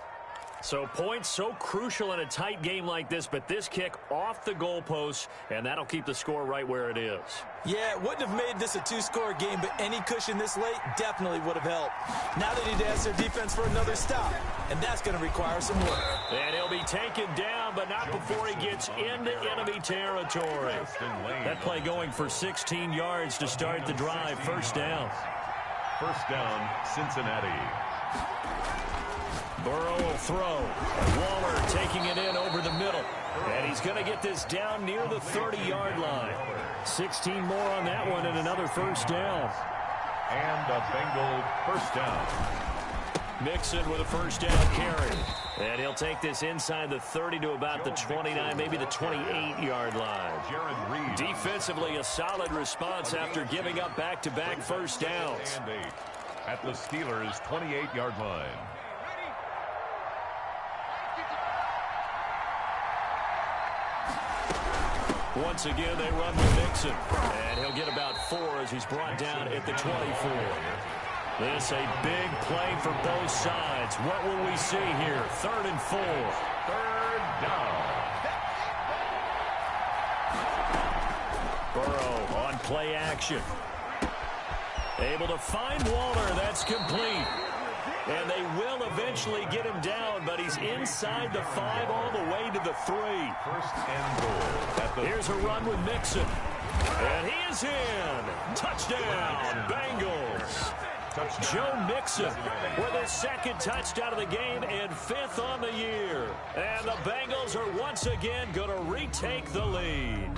So points so crucial in a tight game like this, but this kick off the goalpost, and that'll keep the score right where it is. Yeah, it wouldn't have made this a 2-score game, but any cushion this late definitely would have helped. Now they need to ask their defense for another stop, and that's going to require some work. And he'll be taken down, but not before he gets into enemy territory. That play going for 16 yards to start the drive. 1st down. 1st down, Cincinnati. Burrow will throw. Waller taking it in over the middle. And he's going to get this down near the 30-yard line. 16 more on that one and another 1st down. And a Bengal 1st down. Mixon with a 1st down carry. And he'll take this inside the 30 to about the 29, maybe the 28-yard line. Defensively, a solid response after giving up back-to-back 1st downs. At the Steelers' 28-yard line. Once again, they run with Nixon. And he'll get about 4 as he's brought down at the 24. This a big play for both sides. What will we see here? 3rd and 4. 3rd down. Burrow on play action. Able to find Waller. That's complete. And they will eventually get him down, but he's inside the 5 all the way to the 3. 1st and goal. Here's a run with Mixon. And he is in. Touchdown, Bengals. Joe Mixon with his 2nd touchdown of the game and 5th on the year. And the Bengals are once again going to retake the lead.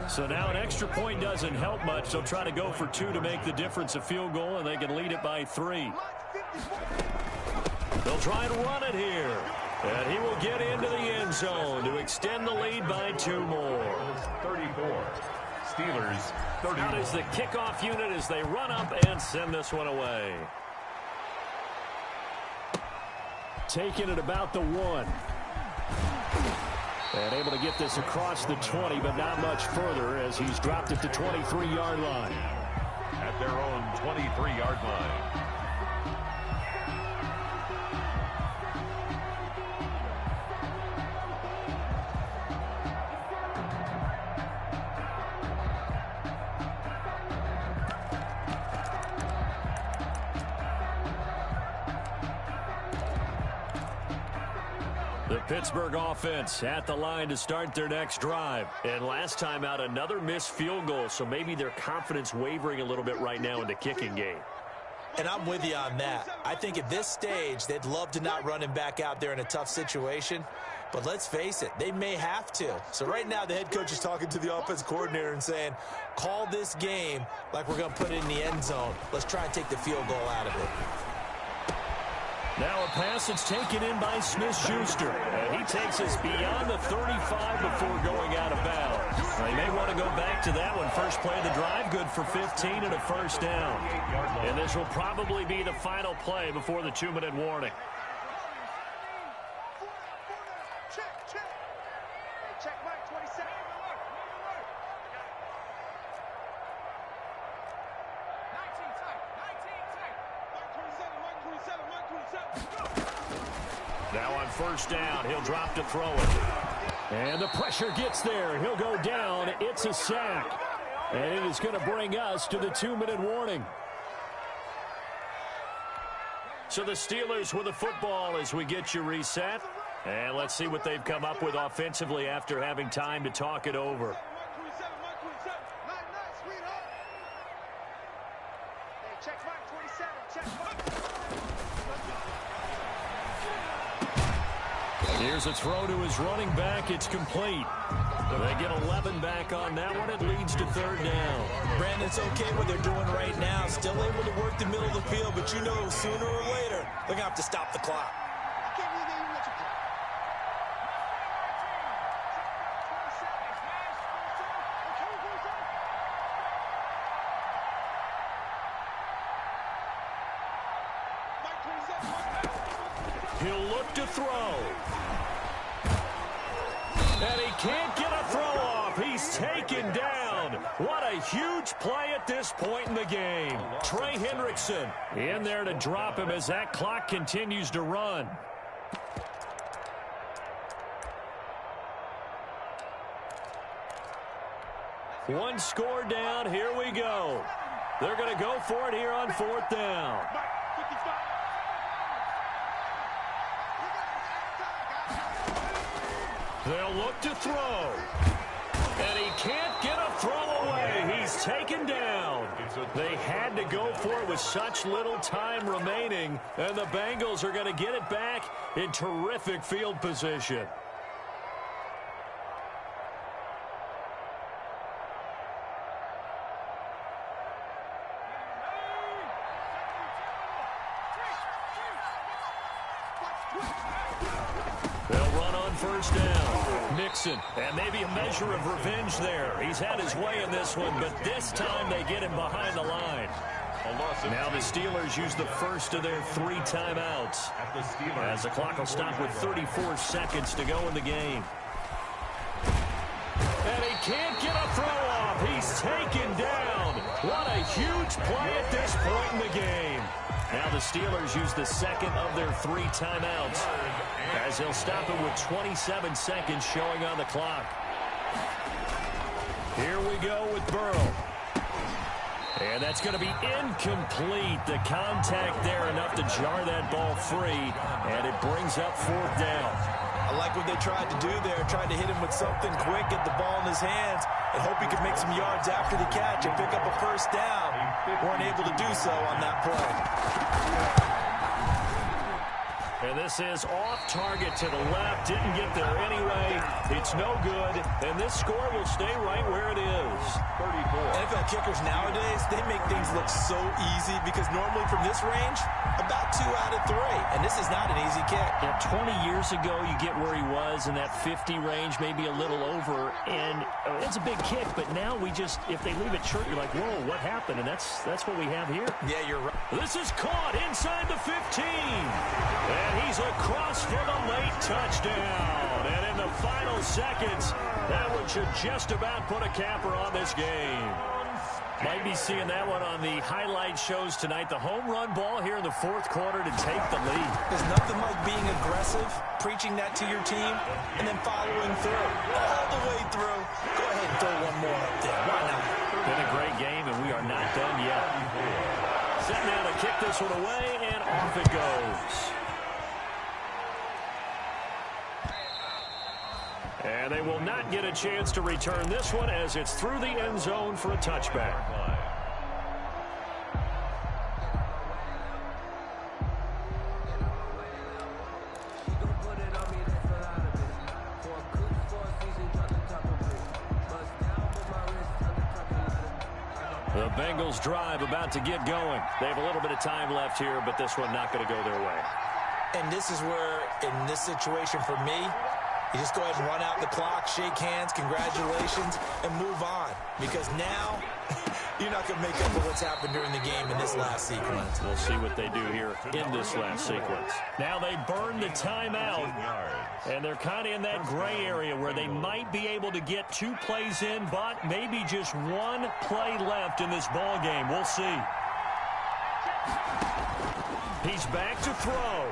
So now an extra point doesn't help much. They'll try to go for 2 to make the difference a field goal, and they can lead it by 3. They'll try and run it here. And he will get into the end zone to extend the lead by 2 more. 34. Steelers 30. Out is the kickoff unit as they run up and send this one away. Taking it about the 1. And able to get this across the 20, but not much further as he's dropped it to 23-yard line. At their own 23-yard line. The Pittsburgh offense at the line to start their next drive. And last time out, another missed field goal, so maybe their confidence wavering a little bit right now in the kicking game. And I'm with you on that. I think at this stage, they'd love to not run him back out there in a tough situation. But let's face it, they may have to. So right now, the head coach is talking to the offense coordinator and saying, call this game like we're going to put it in the end zone. Let's try and take the field goal out of it. Now a pass that's taken in by Smith-Schuster. And he takes us beyond the 35 before going out of bounds. Now, he may want to go back to that one. First play of the drive, good for 15 and a 1st down. And this will probably be the final play before the 2-minute warning. Now on 1st down, he'll drop to throw it. And the pressure gets there. He'll go down. It's a sack. And it is going to bring us to the 2-minute warning. So the Steelers with the football as we get you reset. And let's see what they've come up with offensively after having time to talk it over. Here's a throw to his running back. It's complete. They get 11 back on that one. It leads to third down. Brandon, it's okay what they're doing right now. Still able to work the middle of the field, but you know sooner or later they're going to have to stop the clock. He'll look to throw. And he can't get a throw off. He's taken down. What a huge play at this point in the game. Trey Hendrickson in there to drop him as that clock continues to run. One score down. Here we go. They're going to go for it here on fourth down. They'll look to throw. And he can't get a throw away. He's taken down. They had to go for it with such little time remaining. And the Bengals are going to get it back in terrific field position. They'll run on first down. Mixon, and maybe a measure of revenge there. He's had his way in this one, but this time they get him behind the line. Now the Steelers use the first of their 3 timeouts, as the clock will stop with 34 seconds to go in the game. And he can't get a throw off. He's taken down. What a huge play at this point in the game. Now the Steelers use the second of their 3 timeouts, as they'll stop it with 27 seconds showing on the clock. Here we go with Burrow. And that's going to be incomplete. The contact there enough to jar that ball free, and it brings up fourth down. I like what they tried to do there, tried to hit him with something quick, get the ball in his hands, and hope he could make some yards after the catch and pick up a first down. Weren't able to do so on that play. And this is off target to the left. Didn't get there anyway. It's no good. And this score will stay right where it is. 34. NFL kickers nowadays, they make things look so easy because normally from this range, about 2 out of 3. And this is not an easy kick. Yeah, 20 years ago, you get where he was in that 50 range, maybe a little over. And it's a big kick. But now we just, if they leave it short, you're like, whoa, what happened? And that's what we have here. Yeah, you're right. This is caught inside the 15. And he's across for the late touchdown. And in the final seconds, that one should just about put a capper on this game. Might be seeing that one on the highlight shows tonight. The home run ball here in the fourth quarter to take the lead. There's nothing like being aggressive, preaching that to your team, and then following through. All the way through. Go ahead and throw one more up there. Why not? Been a great game, and we are not done yet. Set now to kick this one away, and off it goes. And they will not get a chance to return this one as it's through the end zone for a touchback. The Bengals drive about to get going. They have a little bit of time left here, but this one not going to go their way. And this is where, in this situation for me, you just go ahead and run out the clock, shake hands, congratulations, and move on. Because now, you're not going to make up for what's happened during the game in this last sequence. We'll see what they do here in this last sequence. Now they burn the timeout, and they're kind of in that gray area where they might be able to get 2 plays in, but maybe just 1 play left in this ball game. We'll see. He's back to throw.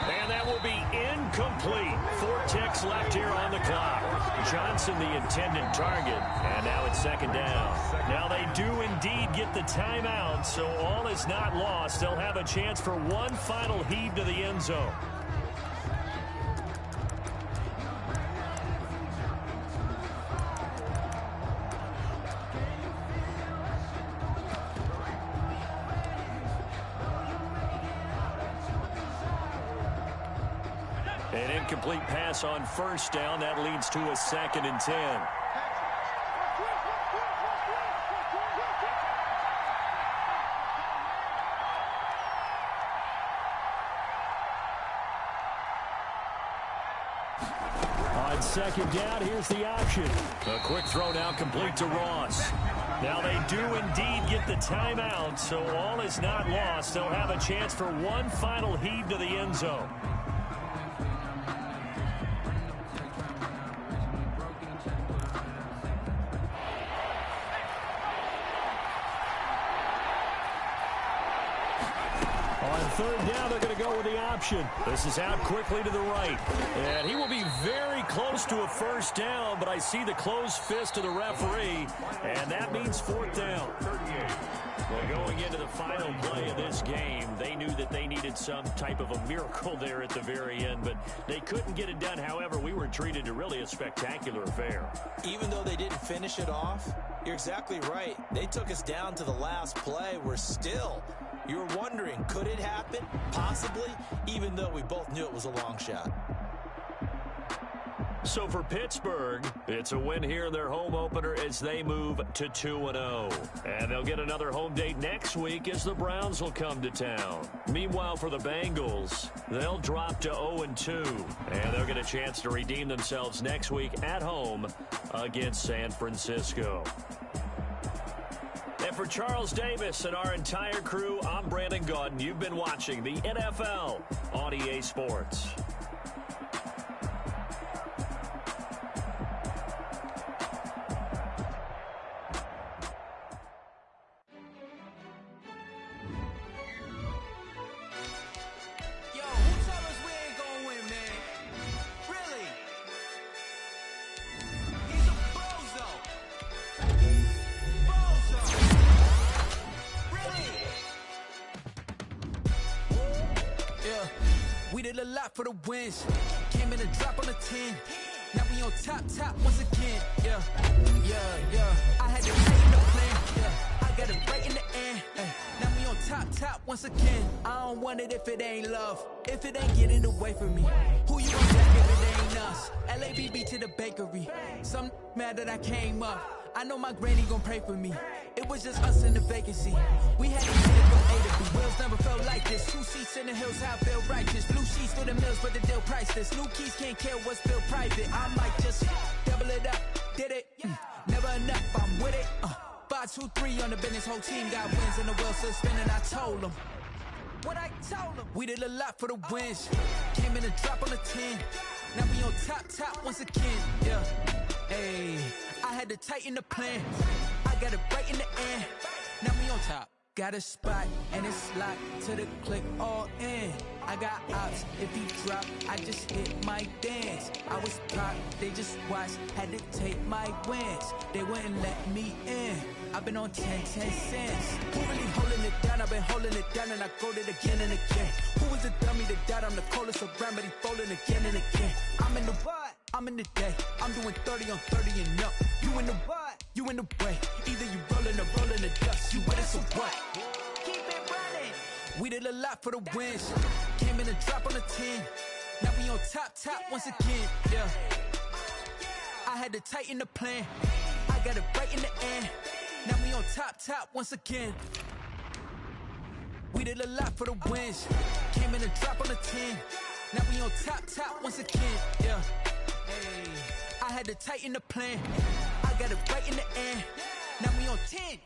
And that will be incomplete. 4 ticks left here on the clock. Johnson, the intended target. And now it's second down. Now they do indeed get the timeout, so all is not lost. They'll have a chance for one final heave to the end zone. An incomplete pass on first down. That leads to a 2nd and 10. On 2nd down, here's the option. A quick throw now complete to Ross. Now they do indeed get the timeout, so all is not lost. They'll have a chance for one final heave to the end zone. On 3rd down, they're going to go with the option. This is out quickly to the right. And he will be very close to a 1st down, but I see the closed fist of the referee, and that means 4th down. Well, going into the final play of this game, they knew that they needed some type of a miracle there at the very end, but they couldn't get it done. However, we were treated to really a spectacular affair. Even though they didn't finish it off, you're exactly right. They took us down to the last play. We're still... You're wondering, could it happen? Possibly, even though we both knew it was a long shot. So for Pittsburgh, it's a win here in their home opener as they move to 2-0. And they'll get another home date next week as the Browns will come to town. Meanwhile, for the Bengals, they'll drop to 0-2. And they'll get a chance to redeem themselves next week at home against San Francisco. And for Charles Davis and our entire crew, I'm Brandon Gaudin. You've been watching the NFL on EA Sports. We did a lot for the wins. Came in a drop on the 10. Now we on top once again. Yeah. I had to play in the plan. Yeah. I got it right in the end. Now we on top once again. I don't want it if it ain't love. If it ain't getting away from me. Who you gonna jack if it ain't us? LABB to the bakery. Some mad that I came up. I know my granny gon' pray for me. It was just us in the vacancy. We had to get it from A to B. Wheels never felt like this. 2 seats in the hills, how I feel righteous. Blue sheets for the mills, but the deal priceless. New keys can't care what's still private. I might just double it up. Did it? Never enough, I'm with it. 5, 2, 3 on the business. Whole team got wins and the wheels still spinning. I told them. What I told them. We did a lot for the wins. Came in a drop on the 10. Now we on top once again. Yeah. Hey, I had to tighten the plan. I got it right in the end. Now we on top. Got a spot and it's locked to the click all in. I got ops, if he drop, I just hit my dance. I was popped, they just watched, had to take my wins. They wouldn't let me in. I've been on 10 cents. Who really holding it down? I've been holding it down and I go it again and again. Who was the dummy that died? I'm the coldest around, but he folding again and again. I'm in the what? I'm in the day. I'm doing 30 on 30 and up. You in the what? You in the way. Either you rolling or rolling the dust. You with us or what? Keep it running. We did a lot for the wins. Came in a drop on the 10. Now we on top once again. Yeah. I had to tighten the plan. I got it right in the end. Now we on top once again. We did a lot for the wins. Came in a drop on the 10. Now we on top once again. Yeah. Hey, I had to tighten the plan. I got it right in the end. Now we on 10.